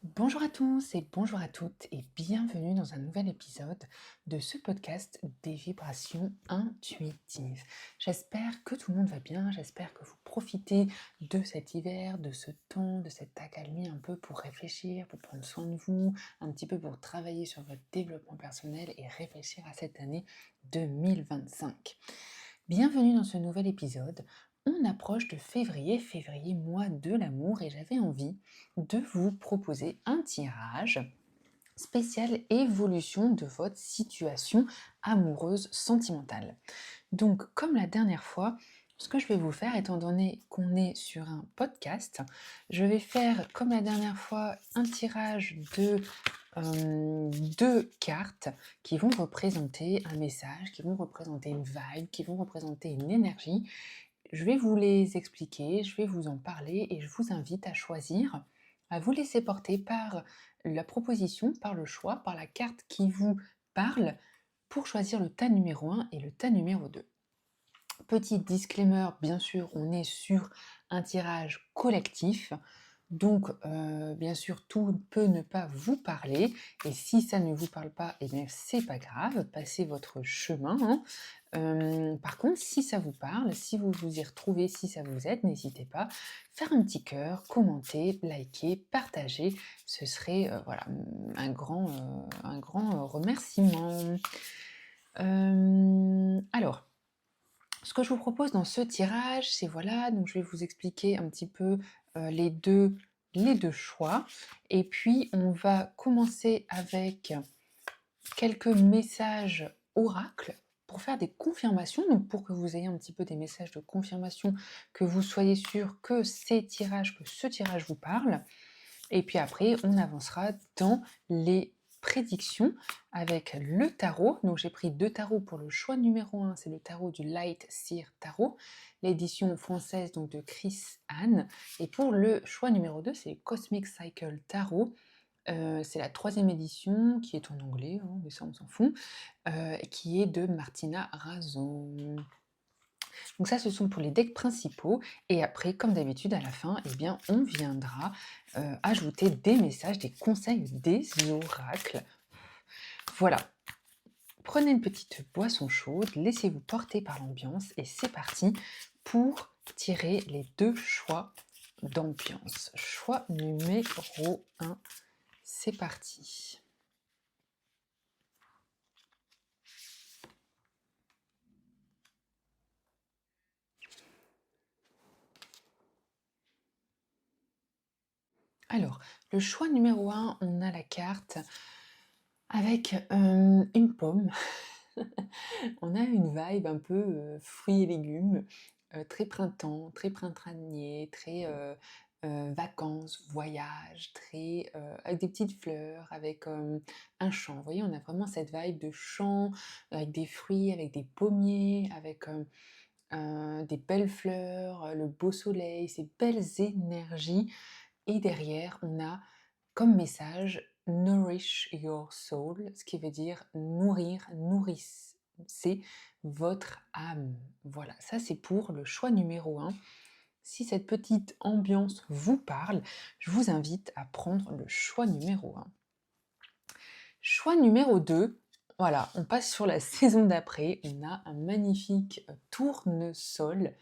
Bonjour à tous et bonjour à toutes et bienvenue dans un nouvel épisode de ce podcast des vibrations intuitives. J'espère que tout le monde va bien, j'espère que vous profitez de cet hiver, de ce temps, de cette accalmie un peu pour réfléchir, pour prendre soin de vous, un petit peu pour travailler sur votre développement personnel et réfléchir à cette année 2025. Bienvenue dans ce nouvel épisode. On approche de février, février, mois de l'amour, et j'avais envie de vous proposer un tirage spécial évolution de votre situation amoureuse sentimentale. Donc, comme la dernière fois, ce que je vais vous faire, étant donné qu'on est sur un podcast, je vais faire, comme la dernière fois, un tirage de deux cartes qui vont représenter un message, qui vont représenter une vibe, qui vont représenter une énergie. Je vais vous les expliquer, je vais vous en parler et je vous invite à choisir, à vous laisser porter par la proposition, par le choix, par la carte qui vous parle pour choisir le tas numéro 1 et le tas numéro 2. Petit disclaimer, bien sûr, on est sur un tirage collectif, donc bien sûr, tout peut ne pas vous parler, et si ça ne vous parle pas, eh bien c'est pas grave, passez votre chemin, hein. Par contre, si ça vous parle, si vous vous y retrouvez, si ça vous aide, n'hésitez pas, faire un petit cœur, commenter, liker, partager, ce serait voilà, un grand remerciement. Alors, ce que je vous propose dans ce tirage, c'est voilà, donc je vais vous expliquer un petit peu les deux choix. Et puis, on va commencer avec quelques messages oracles pour faire des confirmations, donc pour que vous ayez un petit peu des messages de confirmation, que vous soyez sûr que ce tirage vous parle. Et puis après, on avancera dans les prédictions avec le tarot. Donc j'ai pris deux tarots pour le choix numéro 1, c'est le tarot du Light Seer Tarot, l'édition française donc de Chris Anne. Et pour le choix numéro 2, c'est le Cosmic Cycle Tarot. C'est la 3e édition qui est en anglais, hein, mais ça on s'en fout, qui est de Martina Razzo. Donc ça, ce sont pour les decks principaux. Et après, comme d'habitude, à la fin, eh bien, on viendra ajouter des messages, des conseils, des oracles. Voilà. Prenez une petite boisson chaude, laissez-vous porter par l'ambiance et c'est parti pour tirer les deux choix d'ambiance. Choix numéro 1, c'est parti. Alors, le choix numéro 1, on a la carte avec une pomme. On a une vibe un peu fruits et légumes, très printemps, très printanier, très vacances, voyage, très avec des petites fleurs, avec un champ. Vous voyez, on a vraiment cette vibe de champ, avec des fruits, avec des pommiers, avec des belles fleurs, le beau soleil, ces belles énergies. Et derrière, on a comme message nourish your soul, ce qui veut dire nourrir, nourrissez votre âme. Voilà, ça c'est pour le choix numéro 1. Si cette petite ambiance vous parle, je vous invite à prendre le choix numéro 1. Choix numéro 2, voilà, on passe sur la saison d'après. On a un magnifique tournesol,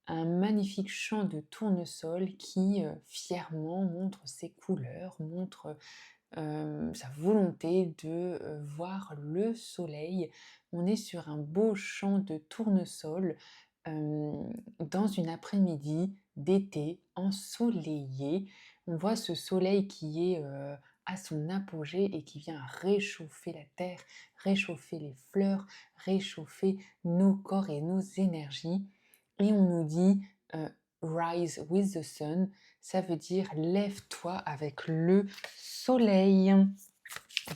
un magnifique champ de tournesol qui fièrement montre ses couleurs, montre sa volonté de voir le soleil. On est sur un beau champ de tournesol dans une après-midi d'été ensoleillé. On voit ce soleil qui est à son apogée et qui vient réchauffer la terre, réchauffer les fleurs, réchauffer nos corps et nos énergies. Et on nous dit Rise with the sun, ça veut dire lève-toi avec le soleil.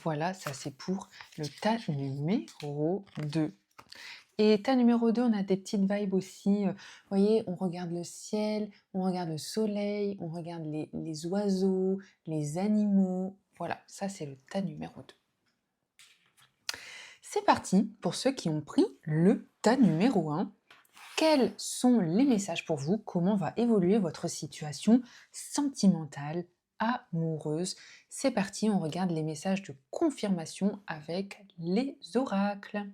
Voilà, ça c'est pour le tas numéro 2. Et tas numéro 2, on a des petites vibes aussi. Vous voyez, on regarde le ciel, on regarde le soleil, on regarde les oiseaux, les animaux. Voilà, ça c'est le tas numéro 2. C'est parti pour ceux qui ont pris le tas numéro 1. Quels sont les messages pour vous? Comment va évoluer votre situation sentimentale amoureuse. C'est parti, on regarde les messages de confirmation avec les oracles.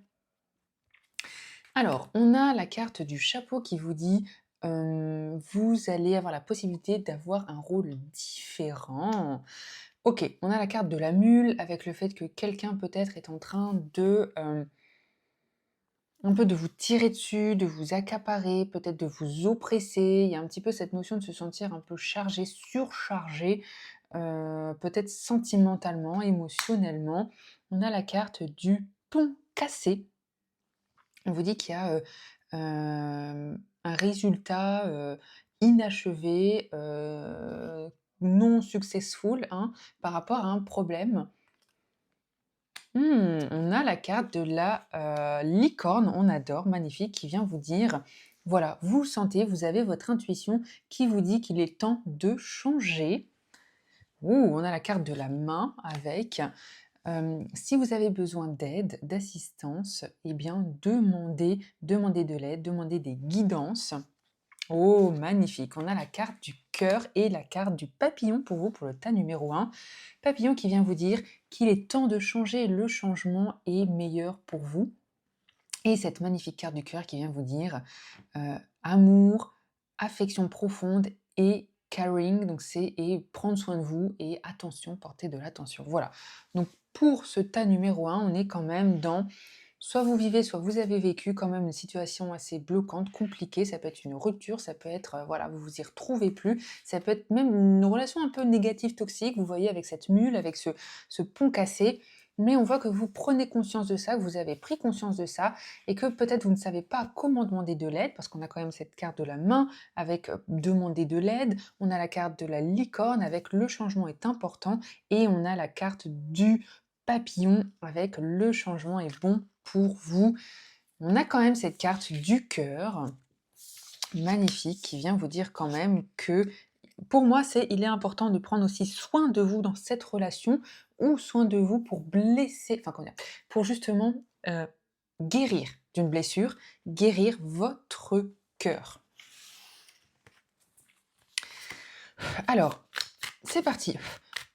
Alors, on a la carte du chapeau qui vous dit, vous allez avoir la possibilité d'avoir un rôle différent. OK, on a la carte de la mule avec le fait que quelqu'un peut-être est en train de, un peu de vous tirer dessus, de vous accaparer, peut-être de vous oppresser. Il y a un petit peu cette notion de se sentir un peu chargé, surchargé, peut-être sentimentalement, émotionnellement. On a la carte du pont cassé. On vous dit qu'il y a, un résultat, inachevé, non successful, hein, par rapport à un problème. On a la carte de la, licorne, on adore, magnifique, qui vient vous dire, voilà, vous sentez, vous avez votre intuition qui vous dit qu'il est temps de changer. Ouh, on a la carte de la main avec, si vous avez besoin d'aide, d'assistance, eh bien demandez de l'aide, demandez des guidances. Oh, magnifique! On a la carte du cœur et la carte du papillon pour vous, pour le tas numéro 1. Papillon qui vient vous dire qu'il est temps de changer, le changement est meilleur pour vous. Et cette magnifique carte du cœur qui vient vous dire amour, affection profonde et caring, donc c'est et prendre soin de vous et attention, porter de l'attention. Voilà. Donc pour ce tas numéro 1, on est quand même dans soit vous vivez, soit vous avez vécu quand même une situation assez bloquante, compliquée. Ça peut être une rupture, ça peut être, voilà, vous vous y retrouvez plus. Ça peut être même une relation un peu négative, toxique, vous voyez, avec cette mule, avec ce pont cassé. Mais on voit que vous prenez conscience de ça, que vous avez pris conscience de ça, et que peut-être vous ne savez pas comment demander de l'aide, parce qu'on a quand même cette carte de la main avec demander de l'aide, on a la carte de la licorne avec le changement est important, et on a la carte du papillon avec le changement est bon pour vous. On a quand même cette carte du cœur, magnifique, qui vient vous dire quand même que, pour moi, il est important de prendre aussi soin de vous dans cette relation, ou soin de vous pour blesser, enfin comment dire, pour justement guérir d'une blessure, guérir votre cœur. Alors, c'est parti.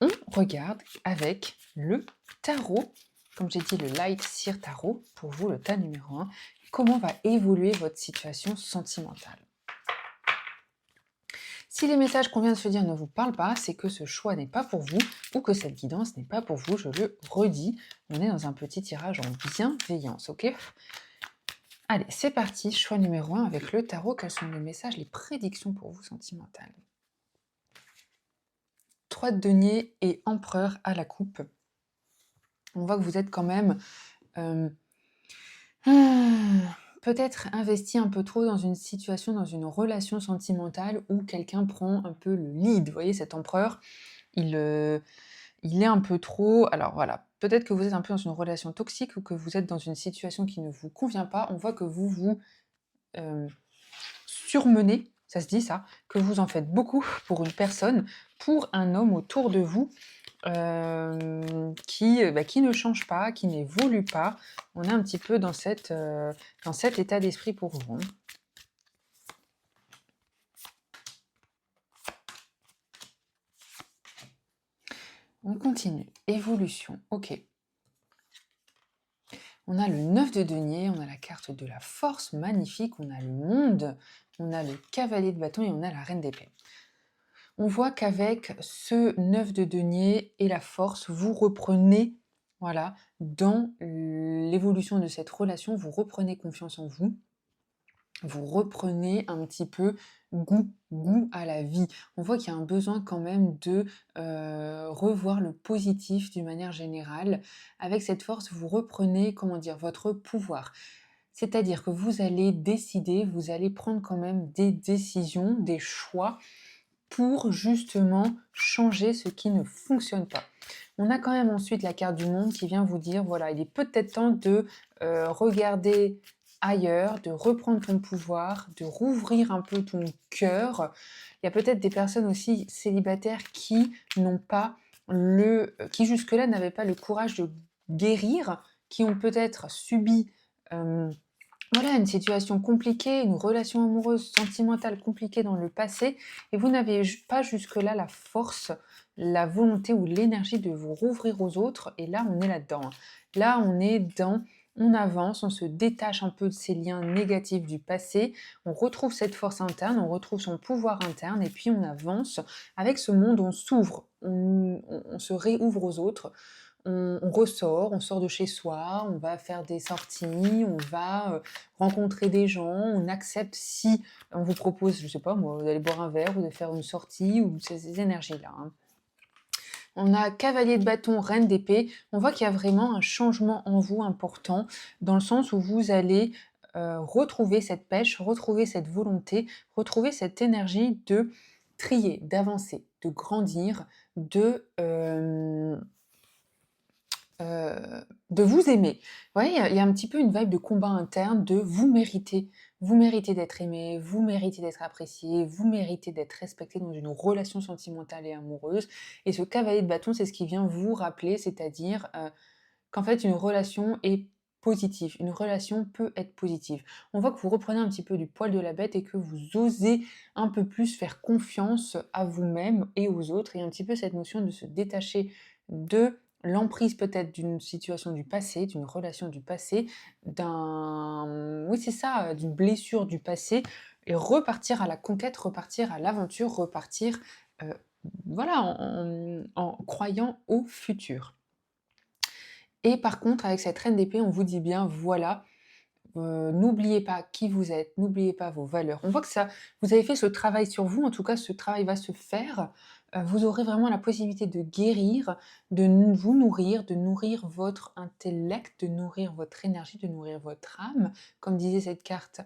On regarde avec le tarot, comme j'ai dit, le Light Seer Tarot, pour vous, le tas numéro 1, comment va évoluer votre situation sentimentale. Si les messages qu'on vient de se dire ne vous parlent pas, c'est que ce choix n'est pas pour vous ou que cette guidance n'est pas pour vous, je le redis. On est dans un petit tirage en bienveillance, ok? Allez, c'est parti, choix numéro 1 avec le tarot. Quels sont les messages, les prédictions pour vous sentimentales? 3 de denier et empereur à la coupe. On voit que vous êtes quand même peut-être investi un peu trop dans une situation, dans une relation sentimentale où quelqu'un prend un peu le lead. Vous voyez, cet empereur, il est un peu trop... Alors voilà, peut-être que vous êtes un peu dans une relation toxique ou que vous êtes dans une situation qui ne vous convient pas. On voit que vous vous surmenez, ça se dit ça, que vous en faites beaucoup pour une personne, pour un homme autour de vous, qui ne change pas, qui n'évolue pas. On est un petit peu dans cet état d'esprit pour vous, hein. On continue. Évolution, ok. On a le 9 de denier, on a la carte de la force, magnifique, on a le monde, on a le cavalier de bâton et on a la reine d'épée. On voit qu'avec ce 9 de denier et la force, vous reprenez, voilà, dans l'évolution de cette relation, vous reprenez confiance en vous, vous reprenez un petit peu goût à la vie. On voit qu'il y a un besoin quand même de revoir le positif d'une manière générale. Avec cette force, vous reprenez, comment dire, votre pouvoir. C'est-à-dire que vous allez décider, vous allez prendre quand même des décisions, des choix pour justement changer ce qui ne fonctionne pas. On a quand même ensuite la carte du monde qui vient vous dire, voilà, il est peut-être temps de regarder ailleurs, de reprendre ton pouvoir, de rouvrir un peu ton cœur. Il y a peut-être des personnes aussi célibataires qui n'ont pas qui jusque-là n'avaient pas le courage de guérir, qui ont peut-être subi voilà, une situation compliquée, une relation amoureuse, sentimentale compliquée dans le passé, et vous n'avez pas jusque-là la force la volonté ou l'énergie de vous rouvrir aux autres et là, on est là-dedans, hein. Là, on est dans on avance, on se détache un peu de ces liens négatifs du passé, on retrouve cette force interne, on retrouve son pouvoir interne et puis on avance avec ce monde, on s'ouvre, on se réouvre aux autres, on ressort, on sort de chez soi, on va faire des sorties, on va, rencontrer des gens, on accepte si on vous propose, je sais pas moi, d'aller boire un verre ou de faire une sortie ou ces énergies-là, hein. On a cavalier de bâton, reine d'épée. On voit qu'il y a vraiment un changement en vous important, dans le sens où vous allez retrouver cette pêche, retrouver cette volonté, retrouver cette énergie de trier, d'avancer, de grandir, de vous aimer. Vous voyez, il y a un petit peu une vibe de combat interne, de vous méritez. Vous méritez d'être aimé, vous méritez d'être apprécié, vous méritez d'être respecté dans une relation sentimentale et amoureuse. Et ce cavalier de bâton, c'est ce qui vient vous rappeler, c'est-à-dire qu'en fait, une relation est positive. Une relation peut être positive. On voit que vous reprenez un petit peu du poil de la bête et que vous osez un peu plus faire confiance à vous-même et aux autres. Et un petit peu cette notion de se détacher de l'emprise peut-être d'une situation du passé, d'une relation du passé, oui c'est ça, d'une blessure du passé, et repartir à la conquête, repartir à l'aventure, repartir, euh, voilà, en croyant au futur. Et par contre, avec cette reine d'épée, on vous dit bien, voilà, n'oubliez pas qui vous êtes, n'oubliez pas vos valeurs. On voit que ça vous avez fait ce travail sur vous, en tout cas ce travail va se faire. Vous aurez vraiment la possibilité de guérir, vous nourrir, de nourrir votre intellect, de nourrir votre énergie, de nourrir votre âme. Comme disait cette carte,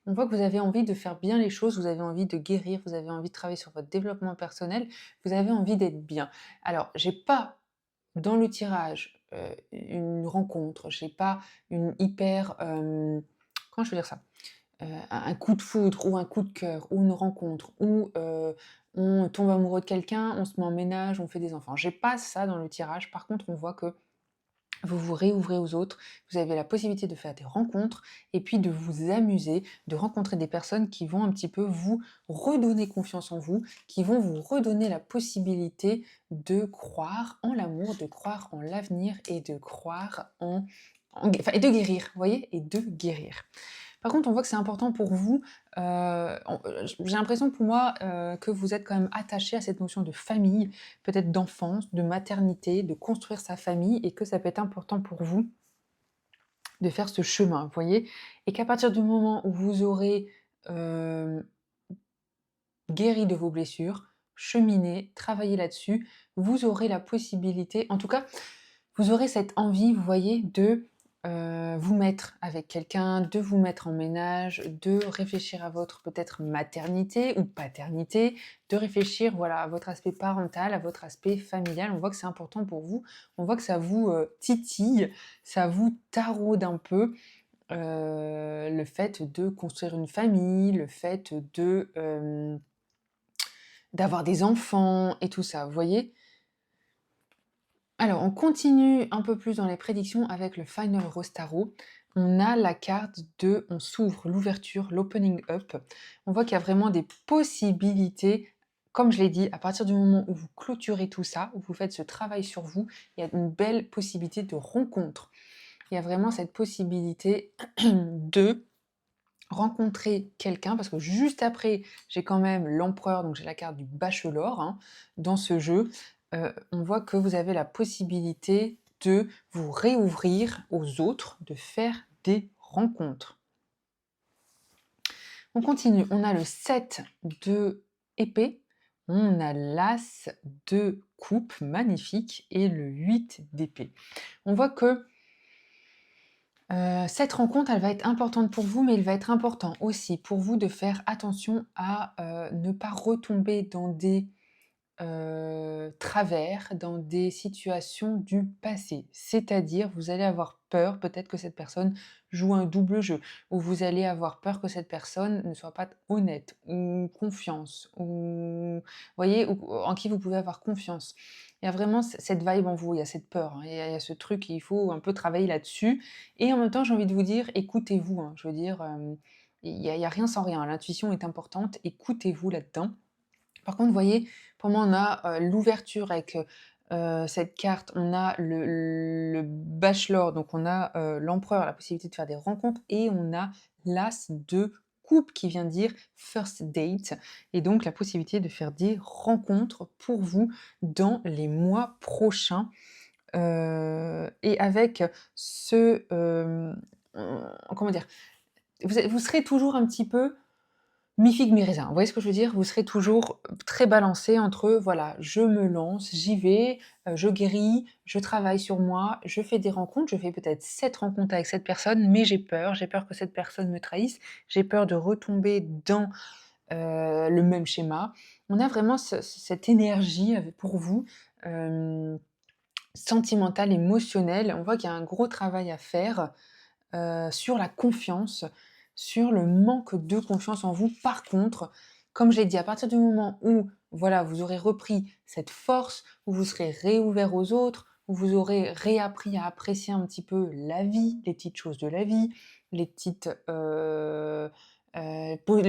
on voit que vous avez envie de faire bien les choses, vous avez envie de guérir, vous avez envie de travailler sur votre développement personnel, vous avez envie d'être bien. Alors, j'ai pas dans le tirage, une rencontre, je sais pas, une hyper, comment je veux dire ça? Un coup de foudre ou un coup de cœur ou une rencontre ou, on tombe amoureux de quelqu'un, on se met en ménage, on fait des enfants. J'ai pas ça dans le tirage. Par contre, on voit que vous vous réouvrez aux autres, vous avez la possibilité de faire des rencontres et puis de vous amuser, de rencontrer des personnes qui vont un petit peu vous redonner confiance en vous, qui vont vous redonner la possibilité de croire en l'amour, de croire en l'avenir et de croire enfin, et de guérir, vous voyez? Et de guérir. Par contre, on voit que c'est important pour vous, j'ai l'impression pour moi, que vous êtes quand même attaché à cette notion de famille, peut-être d'enfance, de maternité, de construire sa famille et que ça peut être important pour vous de faire ce chemin, vous voyez? Et qu'à partir du moment où vous aurez, hem, guéri de vos blessures, cheminé, travaillé là-dessus, vous aurez la possibilité en tout cas, vous aurez cette envie, vous voyez, de, vous mettre avec quelqu'un, de vous mettre en ménage, de réfléchir à votre peut-être maternité ou paternité, de réfléchir, voilà, à votre aspect parental, à votre aspect familial. On voit que c'est important pour vous, on voit que ça vous, titille, ça vous taraude un peu, le fait de construire une famille, le fait d'avoir des enfants et tout ça, vous voyez? Alors, on continue un peu plus dans les prédictions avec le Final Rose Tarot. On a la carte de on s'ouvre, l'ouverture, l'opening up. On voit qu'il y a vraiment des possibilités. Comme je l'ai dit, à partir du moment où vous clôturez tout ça, où vous faites ce travail sur vous, il y a une belle possibilité de rencontre. Il y a vraiment cette possibilité de rencontrer quelqu'un, parce que juste après, j'ai quand même l'empereur, donc j'ai la carte du bachelor, hein, dans ce jeu. On voit que vous avez la possibilité de vous réouvrir aux autres, de faire des rencontres. On continue, on a le 7 de épée, on a l'as de coupe, magnifique, et le 8 d'épée. On voit que cette rencontre, elle va être importante pour vous, mais il va être important aussi pour vous de faire attention à, ne pas retomber dans des, travers, dans des situations du passé. C'est-à-dire, vous allez avoir peur peut-être que cette personne joue un double jeu, ou vous allez avoir peur que cette personne ne soit pas honnête, ou confiance, ou voyez? Ou en qui vous pouvez avoir confiance. Il y a vraiment cette vibe en vous, il y a cette peur, hein, il y a ce truc, il faut un peu travailler là-dessus et en même temps, j'ai envie de vous dire: écoutez-vous, hein. Je veux dire, il y a rien sans rien. L'intuition est importante, écoutez-vous là-dedans. Par contre, vous voyez, pour moi, on a l'ouverture avec cette carte, on a le bachelor, donc on a l'empereur, la possibilité de faire des rencontres, et on a l'as de coupe qui vient dire first date, et donc la possibilité de faire des rencontres pour vous dans les mois prochains. Et avec ce, comment dire? Vous serez toujours un petit peu mi-figue, mi-raisin. Vous voyez ce que je veux dire? Vous serez toujours très balancé entre, voilà, je me lance, j'y vais, je guéris, je travaille sur moi, je fais des rencontres, je fais peut-être 7 rencontres avec cette personne, mais j'ai peur que cette personne me trahisse, j'ai peur de retomber dans, le même schéma. On a vraiment cette énergie pour vous, hem, sentimentale, émotionnelle. On voit qu'il y a un gros travail à faire, sur la confiance, sur le manque de confiance en vous. Par contre, comme je l'ai dit, à partir du moment où, voilà, vous aurez repris cette force, où vous serez réouvert aux autres, où vous aurez réappris à apprécier un petit peu la vie, les petites choses de la vie, les petites, le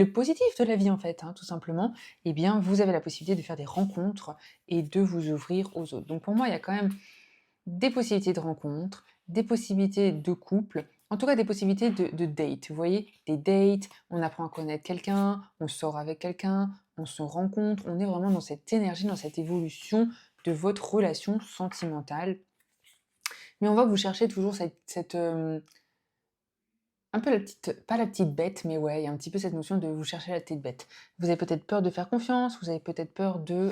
positif de la vie en fait, hein, tout simplement, eh bien vous avez la possibilité de faire des rencontres et de vous ouvrir aux autres. Donc pour moi, il y a quand même des possibilités de rencontres, des possibilités de couple, en tout cas des possibilités de date. Vous voyez, des dates, on apprend à connaître quelqu'un, on sort avec quelqu'un, on se rencontre, on est vraiment dans cette énergie, dans cette évolution de votre relation sentimentale. Mais on voit que vous cherchez toujours un peu la petite, pas la petite bête, mais ouais, il y a un petit peu cette notion de vous chercher la petite bête. Vous avez peut-être peur de faire confiance, vous avez peut-être peur de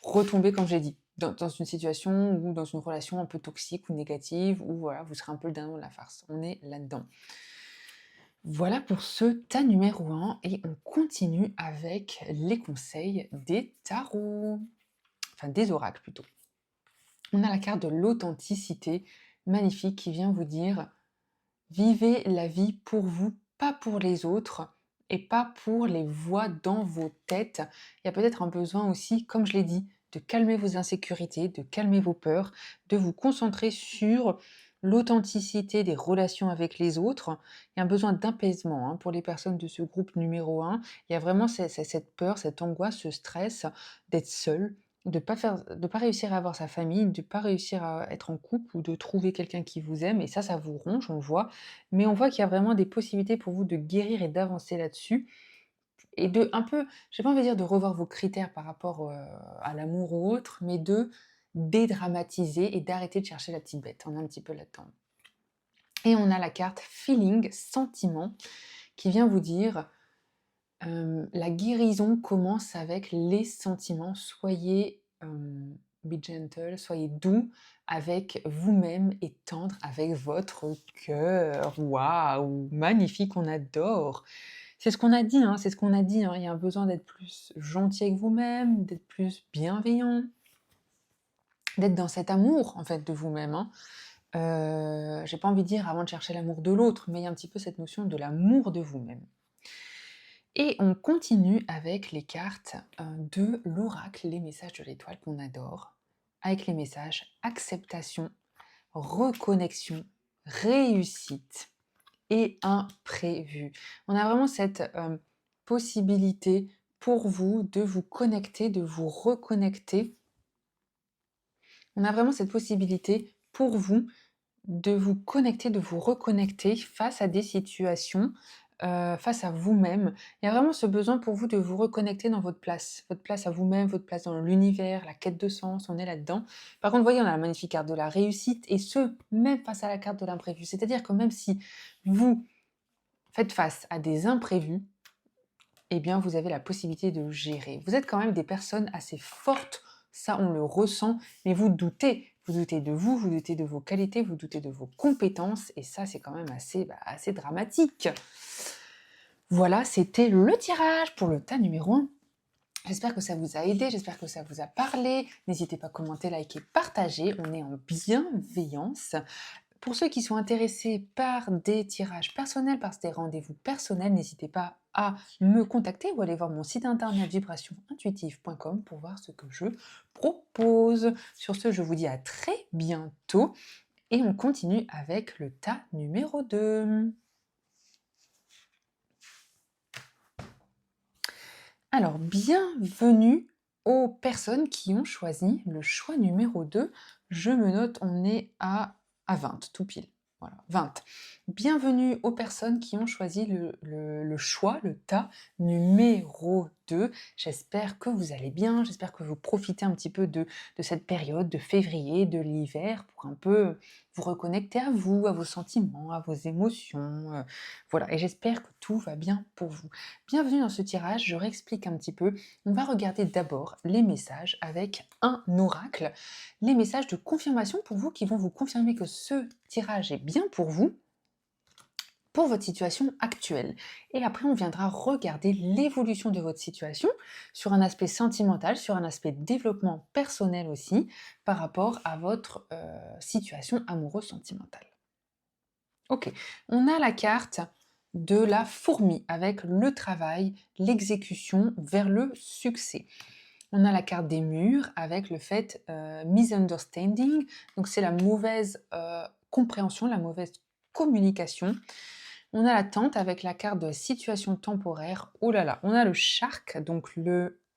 retomber, comme j'ai dit, dans une situation ou dans une relation un peu toxique ou négative, ou voilà, vous serez un peu le dindon de la farce. On est là-dedans. Voilà pour ce tas numéro 1, et on continue avec les conseils des tarots, enfin des oracles plutôt. On a la carte de l'authenticité, magnifique, qui vient vous dire: vivez la vie pour vous, pas pour les autres et pas pour les voix dans vos têtes. Il y a peut-être un besoin aussi, comme je l'ai dit, de calmer vos insécurités, de calmer vos peurs, de vous concentrer sur l'authenticité des relations avec les autres. Il y a un besoin d'apaisement, hein, pour les personnes de ce groupe numéro 1. Il y a vraiment cette peur, cette angoisse, ce stress d'être seul, de pas réussir à avoir sa famille, de pas réussir à être en couple ou de trouver quelqu'un qui vous aime, et ça vous ronge, on le voit. Mais on voit qu'il y a vraiment des possibilités pour vous de guérir et d'avancer là-dessus, et de un peu, j'ai pas envie de dire de revoir vos critères par rapport, à l'amour ou autre, mais de dédramatiser et d'arrêter de chercher la petite bête. On est un petit peu là-dedans. Et on a la carte feeling, sentiment, qui vient vous dire, la guérison commence avec les sentiments. Soyez, be gentle, soyez doux avec vous-même et tendre avec votre cœur. Waouh! Magnifique, on adore! C'est ce qu'on a dit, hein, c'est ce qu'on a dit, hein. Il y a un besoin d'être plus gentil avec vous-même, d'être plus bienveillant, d'être dans cet amour, en fait, de vous-même, hein. J'ai pas envie de dire avant de chercher l'amour de l'autre, mais il y a un petit peu cette notion de l'amour de vous-même. Et on continue avec les cartes de l'oracle, les messages de l'étoile qu'on adore, avec les messages acceptation, reconnexion, réussite et imprévu. On a vraiment cette possibilité pour vous de vous connecter, de vous reconnecter. On a vraiment cette possibilité pour vous de vous connecter, de vous reconnecter face à des situations, face à vous-même. Il y a vraiment ce besoin pour vous de vous reconnecter dans votre place à vous-même, votre place dans l'univers, la quête de sens, on est là-dedans. Par contre, vous voyez, on a la magnifique carte de la réussite, et ce, même face à la carte de l'imprévu. C'est-à-dire que même si vous faites face à des imprévus, eh bien, vous avez la possibilité de gérer. Vous êtes quand même des personnes assez fortes, ça on le ressent, mais vous doutez. Vous doutez de vous, vous doutez de vos qualités, vous doutez de vos compétences, et ça c'est quand même assez dramatique. Voilà, c'était le tirage pour le tas numéro 1. J'espère que ça vous a aidé, j'espère que ça vous a parlé. N'hésitez pas à commenter, liker, partager, on est en bienveillance. Pour ceux qui sont intéressés par des tirages personnels, par des rendez-vous personnels, n'hésitez pas à me contacter ou aller voir mon site internet vibrationintuitive.com pour voir ce que je propose. Sur ce, je vous dis à très bientôt, et on continue avec le tas numéro 2. Alors, bienvenue aux personnes qui ont choisi le choix numéro 2. Je me note, on est à 20, tout pile. Voilà, 20. Bienvenue aux personnes qui ont choisi le choix, le tas numéro 2. J'espère que vous allez bien, j'espère que vous profitez un petit peu de cette période de février, de l'hiver, pour un peu vous reconnecter à vous, à vos sentiments, à vos émotions. Voilà, et j'espère que tout va bien pour vous. Bienvenue dans ce tirage, je réexplique un petit peu. On va regarder d'abord les messages avec un oracle, les messages de confirmation pour vous qui vont vous confirmer que ce tirage est bien pour votre situation actuelle. Et après, on viendra regarder l'évolution de votre situation sur un aspect sentimental, sur un aspect développement personnel aussi, par rapport à votre situation amoureuse sentimentale. Ok, on a la carte de la fourmi avec le travail, l'exécution vers le succès. On a la carte des murs avec le fait misunderstanding, donc c'est la mauvaise compréhension, la mauvaise communication. On a la tente avec la carte de situation temporaire. Oh là là, on a le shark, donc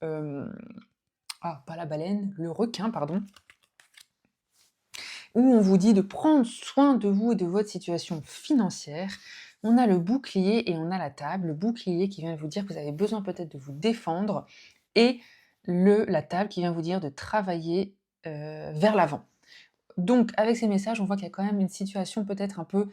pas la baleine, le requin, pardon, où on vous dit de prendre soin de vous et de votre situation financière. On a le bouclier et on a la table. Le bouclier qui vient vous dire que vous avez besoin peut-être de vous défendre et la table qui vient vous dire de travailler vers l'avant. Donc avec ces messages, on voit qu'il y a quand même une situation peut-être un peu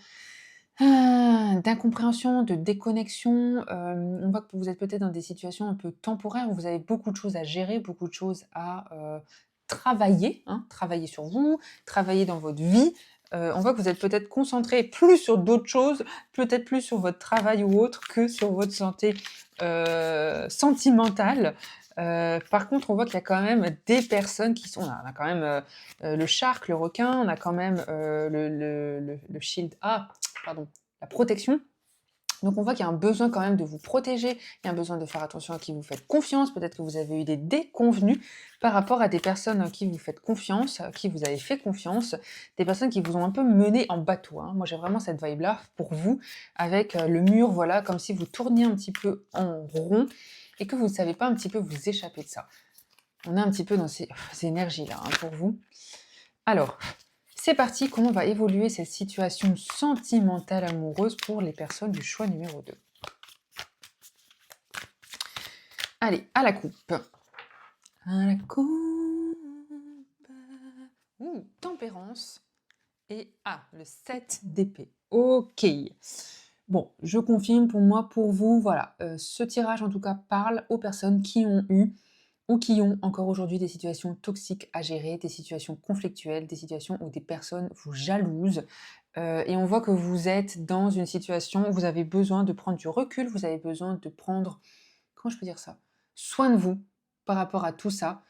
d'incompréhension, de déconnexion. On voit que vous êtes peut-être dans des situations un peu temporaires où vous avez beaucoup de choses à gérer, beaucoup de choses à travailler, hein, travailler sur vous, travailler dans votre vie. On voit que vous êtes peut-être concentré plus sur d'autres choses, peut-être plus sur votre travail ou autre que sur votre santé sentimentale. Par contre, on voit qu'il y a quand même des personnes qui sont là. On a quand même le shark, le requin, on a quand même le shield. Pardon, la protection. Donc on voit qu'il y a un besoin quand même de vous protéger, il y a un besoin de faire attention à qui vous faites confiance, peut-être que vous avez eu des déconvenus par rapport à des personnes à qui vous faites confiance, à qui vous avez fait confiance, des personnes qui vous ont un peu mené en bateau, hein. Moi j'ai vraiment cette vibe-là pour vous, avec le mur, voilà, comme si vous tourniez un petit peu en rond et que vous ne savez pas un petit peu vous échapper de ça. On est un petit peu dans ces énergies-là, hein, pour vous. Alors, c'est parti, comment va évoluer cette situation sentimentale amoureuse pour les personnes du choix numéro 2. Allez, à la coupe. À la coupe. Tempérance. Et le 7 d'épée. Ok. Bon, je confirme pour moi, pour vous, voilà. Ce tirage, en tout cas, parle aux personnes qui ont eu ou qui ont encore aujourd'hui des situations toxiques à gérer, des situations conflictuelles, des situations où des personnes vous jalousent. Et on voit que vous êtes dans une situation où vous avez besoin de prendre du recul, vous avez besoin de prendre, comment je peux dire ça, soin de vous par rapport à tout ça.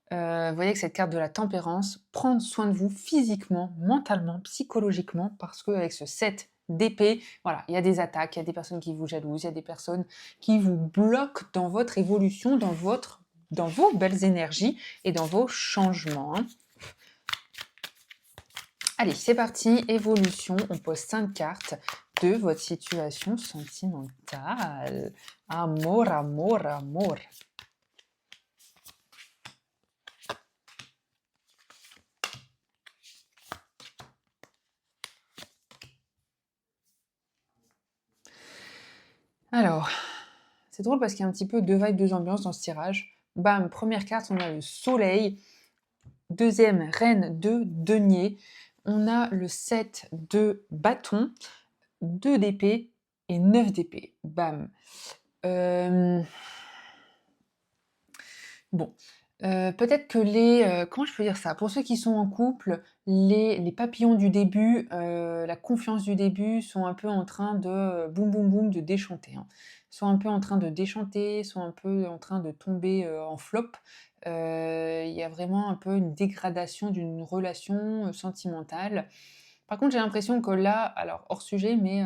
Vous voyez que cette carte de la tempérance, prendre soin de vous physiquement, mentalement, psychologiquement, parce qu'avec ce 7 d'épée, voilà, il y a des attaques, il y a des personnes qui vous jalousent, il y a des personnes qui vous bloquent dans votre évolution, dans vos belles énergies et dans vos changements, hein. Allez, c'est parti, évolution, on pose 5 cartes de votre situation sentimentale. Amor, amor, amor. Alors, c'est drôle parce qu'il y a un petit peu deux vibes, deux ambiances dans ce tirage. Bam, première carte, on a le soleil. Deuxième, reine de denier. On a le 7 de bâton, 2 d'épée et 9 d'épée. Bam. Bon. Peut-être que comment je peux dire ça? Pour ceux qui sont en couple, les papillons du début, la confiance du début sont un peu en train de, boum boum boum, de déchanter, hein. Sont un peu en train de déchanter, sont un peu en train de tomber, en flop. Il y a vraiment un peu une dégradation d'une relation, sentimentale. Par contre, j'ai l'impression que là, alors hors sujet, mais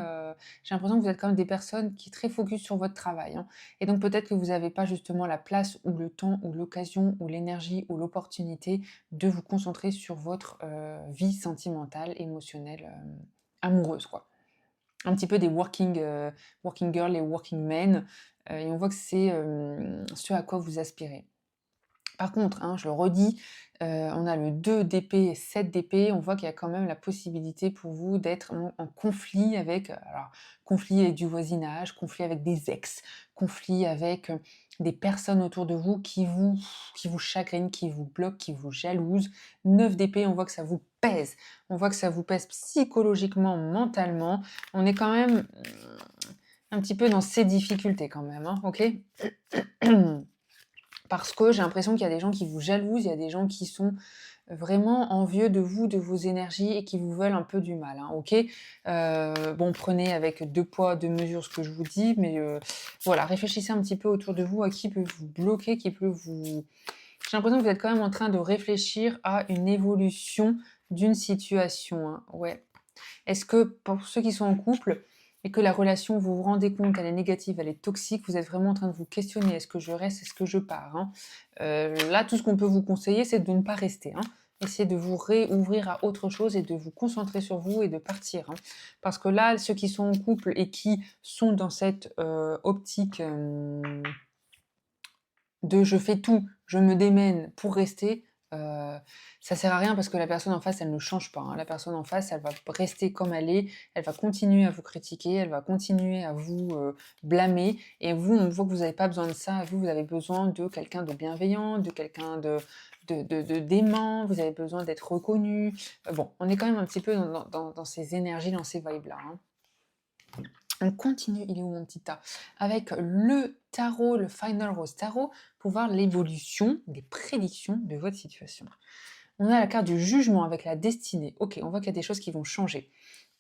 j'ai l'impression que vous êtes quand même des personnes qui très focus sur votre travail, hein. Et donc peut-être que vous n'avez pas justement la place ou le temps ou l'occasion ou l'énergie ou l'opportunité de vous concentrer sur votre vie sentimentale, émotionnelle, amoureuse, quoi. un petit peu des working girls et working men, et on voit que c'est, ce à quoi vous aspirez. Par contre, hein, je le redis, on a le 2 d'épée et 7 d'épée, on voit qu'il y a quand même la possibilité pour vous d'être en conflit avec, alors conflit avec du voisinage, conflit avec des ex, conflit avec, des personnes autour de vous qui vous chagrinent, qui vous bloquent, qui vous jalousent. 9 d'épée, on voit que ça vous pèse. On voit que ça vous pèse psychologiquement, mentalement. On est quand même, un petit peu dans ces difficultés quand même, hein, OK? Parce que j'ai l'impression qu'il y a des gens qui vous jalousent, il y a des gens qui sont vraiment envieux de vous, de vos énergies et qui vous veulent un peu du mal, hein, OK? Bon, prenez avec 2 poids, 2 mesures ce que je vous dis, mais voilà, réfléchissez un petit peu autour de vous à qui peut vous bloquer, qui peut vous j'ai l'impression que vous êtes quand même en train de réfléchir à une évolution d'une situation, hein, ouais. Est-ce que pour ceux qui sont en couple et que la relation, vous vous rendez compte qu'elle est négative, elle est toxique, vous êtes vraiment en train de vous questionner: «Est-ce que je reste? Est-ce que je pars?» hein? Là, tout ce qu'on peut vous conseiller, c'est de ne pas rester, hein. Essayez de vous réouvrir à autre chose et de vous concentrer sur vous et de partir, hein. Parce que là, ceux qui sont en couple et qui sont dans cette, optique, de je fais tout, je me démène pour rester, ça sert à rien parce que la personne en face, elle ne change pas, hein. La personne en face, elle va rester comme elle va continuer à vous critiquer, elle va continuer à vous, blâmer et vous, on voit que vous avez pas besoin de ça. Vous, vous avez besoin de quelqu'un de bienveillant, de quelqu'un de d'aimant, vous avez besoin d'être reconnu. Bon, on est quand même un petit peu dans ces énergies, dans ces vibes-là, hein. On continue, il est où mon petit tas? Avec le tarot, le Final Rose Tarot, pour voir l'évolution, des prédictions de votre situation. On a la carte du jugement avec la destinée. Ok, on voit qu'il y a des choses qui vont changer.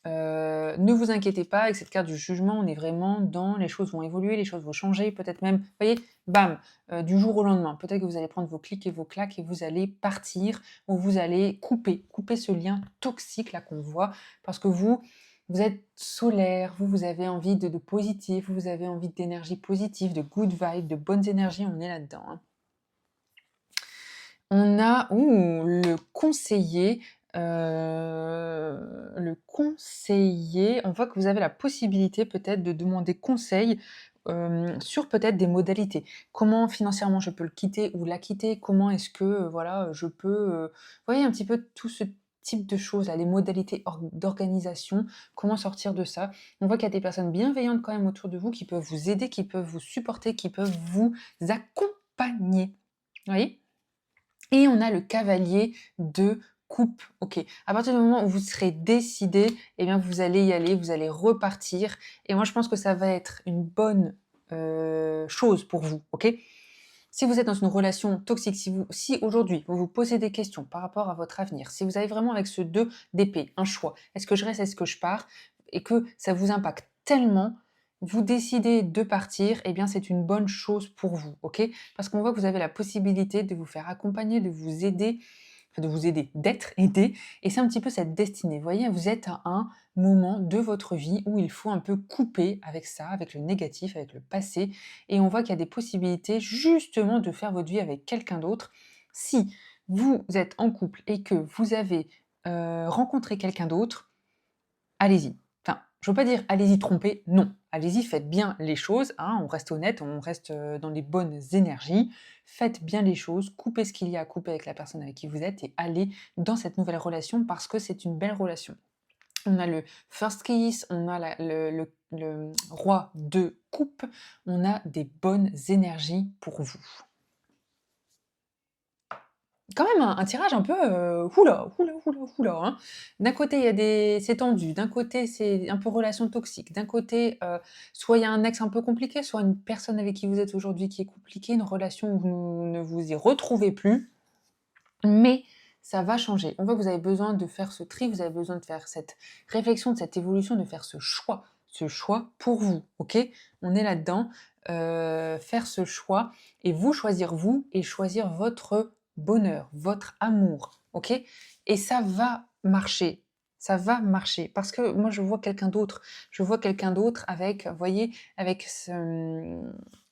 Ne vous inquiétez pas, avec cette carte du jugement, on est vraiment dans les choses vont évoluer, les choses vont changer, peut-être même, vous voyez, bam, du jour au lendemain. Peut-être que vous allez prendre vos clics et vos claques et vous allez partir ou vous allez couper ce lien toxique là qu'on voit, parce que vous êtes solaire, vous avez envie de positif, vous avez envie d'énergie positive, de good vibes, de bonnes énergies, on est là-dedans, hein. On a le conseiller, on voit que vous avez la possibilité peut-être de demander conseil, sur peut-être des modalités. Comment financièrement je peux le quitter ou la quitter? Comment est-ce que, voilà, je peux, vous voyez un petit peu tout ce type de choses là, les modalités d'organisation, comment sortir de ça? On voit qu'il y a des personnes bienveillantes quand même autour de vous qui peuvent vous aider, qui peuvent vous supporter, qui peuvent vous accompagner. Vous voyez? Et on a le cavalier de coupe. OK. À partir du moment où vous serez décidé, eh bien, vous allez y aller, vous allez repartir et moi, je pense que ça va être une bonne, chose pour vous, OK? Si vous êtes dans une relation toxique, si aujourd'hui, vous vous posez des questions par rapport à votre avenir, si vous avez vraiment avec ce 2 d'épée, un choix, est-ce que je reste, est-ce que je pars? Et que ça vous impacte tellement, vous décidez de partir, eh bien, c'est une bonne chose pour vous, OK? Parce qu'on voit que vous avez la possibilité de vous faire accompagner, de vous aider, enfin de vous aider, d'être aidé et c'est un petit peu cette destinée. Vous voyez, vous êtes à un moment de votre vie où il faut un peu couper avec ça, avec le négatif, avec le passé et on voit qu'il y a des possibilités justement de faire votre vie avec quelqu'un d'autre. Si vous êtes en couple et que vous avez, rencontré quelqu'un d'autre, allez-y. Enfin, je veux pas dire allez-y tromper, non. Allez-y, faites bien les choses, hein, on reste honnête, on reste, dans les bonnes énergies. Faites bien les choses, coupez ce qu'il y a à couper avec la personne avec qui vous êtes et allez dans cette nouvelle relation parce que c'est une belle relation. On a le first kiss, on a le roi de coupe, on a des bonnes énergies pour vous. Quand même un tirage un peu, oula, hein. D'un côté, il y a c'est tendu, d'un côté, c'est un peu relation toxique, d'un côté, soit il y a un ex un peu compliqué, soit une personne avec qui vous êtes aujourd'hui qui est compliquée, une relation où vous ne vous y retrouvez plus, mais ça va changer. On voit que vous avez besoin de faire ce tri, vous avez besoin de faire cette réflexion, de cette évolution, de faire ce choix pour vous, OK? On est là-dedans, faire ce choix et vous et choisir votre bonheur, votre amour, OK? Et ça va marcher parce que moi je vois quelqu'un d'autre avec, vous voyez, avec ce,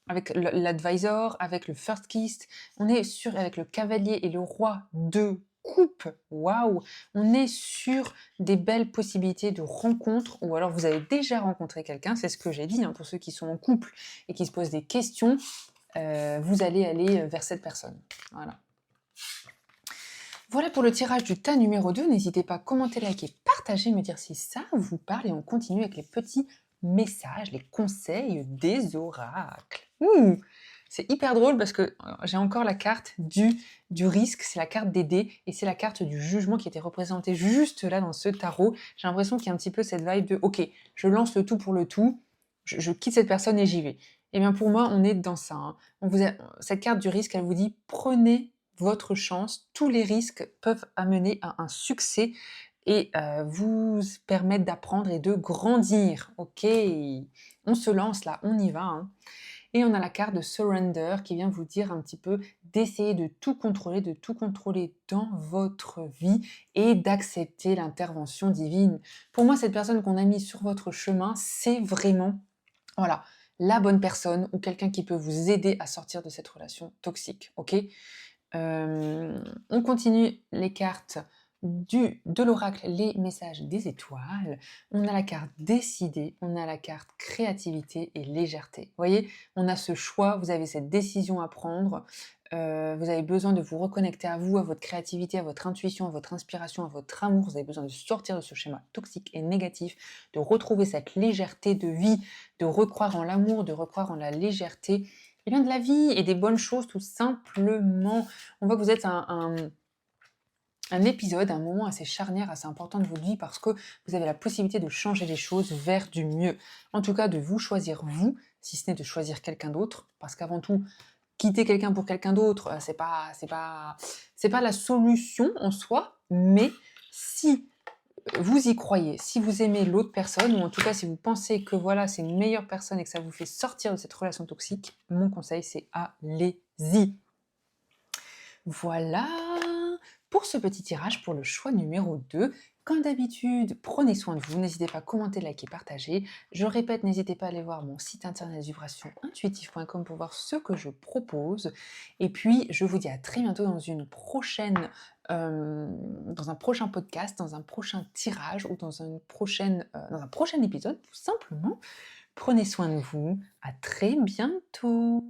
avec l'advisor, avec le first kiss, on est sur avec le cavalier et le roi de couple. Waouh! On est sur des belles possibilités de rencontres ou alors vous avez déjà rencontré quelqu'un, c'est ce que j'ai dit, hein, pour ceux qui sont en couple et qui se posent des questions, vous allez aller vers cette personne. Voilà. Voilà pour le tirage du tas numéro 2. N'hésitez pas à commenter, liker, partager, me dire si ça vous parle et on continue avec les petits messages, les conseils des oracles. C'est hyper drôle parce que j'ai encore la carte du risque, c'est la carte des dés et c'est la carte du jugement qui était représentée juste là dans ce tarot. J'ai l'impression qu'il y a un petit peu cette vibe de ok, je lance le tout pour le tout, je quitte cette personne et j'y vais. Et bien pour moi, on est dans ça. Hein. Cette carte du risque, elle vous dit prenez votre chance, tous les risques peuvent amener à un succès et vous permettre d'apprendre et de grandir. Ok, on se lance là, on y va. Hein. Et on a la carte de Surrender qui vient vous dire un petit peu d'essayer de tout contrôler dans votre vie et d'accepter l'intervention divine. Pour moi, cette personne qu'on a mise sur votre chemin, c'est vraiment, voilà, la bonne personne ou quelqu'un qui peut vous aider à sortir de cette relation toxique. Ok ? On continue les cartes de l'oracle, les messages des étoiles. On a la carte décider, on a la carte créativité et légèreté. Vous voyez, on a ce choix, vous avez cette décision à prendre. Vous avez besoin de vous reconnecter à vous, à votre créativité, à votre intuition, à votre inspiration, à votre amour. Vous avez besoin de sortir de ce schéma toxique et négatif, de retrouver cette légèreté de vie, de recroire en l'amour, de recroire en la légèreté et bien de la vie et des bonnes choses tout simplement. On voit que vous êtes un épisode, un moment assez charnière, assez important de votre vie parce que vous avez la possibilité de changer les choses vers du mieux. En tout cas, de vous choisir vous, si ce n'est de choisir quelqu'un d'autre, parce qu'avant tout, quitter quelqu'un pour quelqu'un d'autre, c'est pas la solution en soi, mais si vous y croyez, si vous aimez l'autre personne, ou en tout cas si vous pensez que voilà, c'est une meilleure personne et que ça vous fait sortir de cette relation toxique, mon conseil c'est allez-y. Voilà pour ce petit tirage pour le choix numéro 2. Comme d'habitude, prenez soin de vous, n'hésitez pas à commenter, liker, partager. Je répète, n'hésitez pas à aller voir mon site internet vibrationintuitive.com pour voir ce que je propose. Et puis, je vous dis à très bientôt dans un prochain podcast, dans un prochain tirage ou dans un prochain épisode, tout simplement. Prenez soin de vous. À très bientôt.